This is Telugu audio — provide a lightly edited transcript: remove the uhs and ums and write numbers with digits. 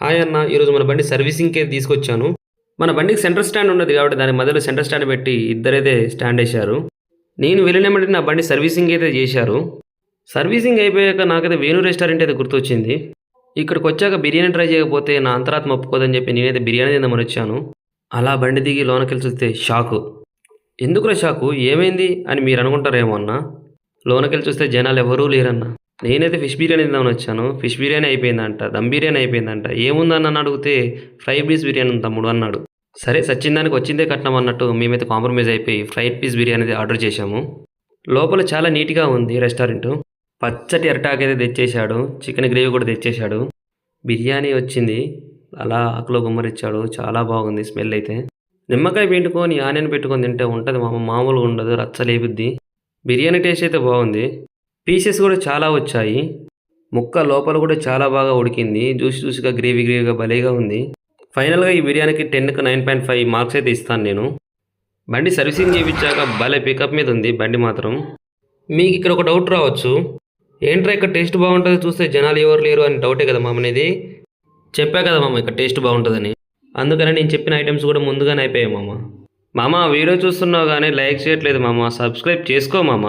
హాయ్ అన్న, ఈరోజు మన బండి సర్వీసింగ్కే తీసుకొచ్చాను. మన బండికి సెంటర్ స్టాండ్ ఉన్నది కాబట్టి దాని మధ్యలో సెంటర్ స్టాండ్ పెట్టి ఇద్దరైతే స్టాండ్ వేశారు. నేను వెళ్ళినమ్మటి నా బండి సర్వీసింగ్ అయితే చేశారు. సర్వీసింగ్ అయిపోయాక నాకైతే వేణు రెస్టారెంట్ అయితే గుర్తొచ్చింది. ఇక్కడికి వచ్చాక బిర్యానీ ట్రై చేయకపోతే నా అంతరాత్మ ఒప్పుకోదని చెప్పి నేనైతే బిర్యానీ తిందామని వచ్చాను. అలా బండి దిగి లోనకెళ్ళి చూస్తే షాకు. ఎందుకురా షాకు, ఏమైంది అని మీరు అనుకుంటారేమో అన్న. లోనకెళ్ళి చూస్తే జనాలు ఎవరూ లేరన్న. నేనైతే ఫిష్ బిర్యానీ తిందామని వచ్చాను. ఫిష్ బిర్యానీ అయిపోయిందంట, దమ్ బిర్యానీ అయిపోయిందంట. ఏముందని నన్ను అడిగితే ఫ్రైడ్ పీస్ బిర్యానీ ఉంది తమ్ముడు అన్నాడు. సరే సచ్చిన దానికి వచ్చిందే కట్నం అన్నట్టు మేమైతే కాంప్రమైజ్ అయిపోయి ఫ్రైడ్ పీస్ బిర్యానీ ఆర్డర్ చేశాము. లోపల చాలా నీట్గా ఉంది రెస్టారెంట్. పచ్చటి అరటాకు అయితే తెచ్చేశాడు, చికెన్ గ్రేవీ కూడా తెచ్చేశాడు. బిర్యానీ వచ్చింది, అలా ఆకులో గుమ్మరిచ్చాడు. చాలా బాగుంది స్మెల్ అయితే. నిమ్మకాయ పిండుకొని ఆనియన్ పెట్టుకొని తింటే ఉంటుంది మామూలుగా ఉండదు, రచ్చలేపుద్ది. బిర్యానీ టేస్ట్ అయితే బాగుంది. పీసెస్ కూడా చాలా వచ్చాయి. ముక్క లోపల కూడా చాలా బాగా ఉడికింది. జ్యూసీగా గ్రేవీగా భలేగా ఉంది. ఫైనల్గా ఈ బిర్యానీకి 10కి 9.5 మార్క్స్ అయితే ఇస్తాను నేను. బండి సర్వీసింగ్ చేయించాక భలే పికప్ మీద ఉంది బండి మాత్రం. మీకు ఇక్కడ ఒక డౌట్ రావచ్చు, ఏంట్రా ఇక్కడ టేస్ట్ బాగుంటుంది చూస్తే జనాలు ఎవరు లేరు అని డౌటే కదా మామ అనేది. చెప్పా కదా మామ ఇక్కడ టేస్ట్ బాగుంటుందని. అందుకని నేను చెప్పిన ఐటమ్స్ కూడా ముందుగానే అయిపోయాయి మామ. వీడియో చూస్తున్నావు కానీ లైక్ చేయట్లేదు మామ, సబ్స్క్రైబ్ చేసుకో మామ.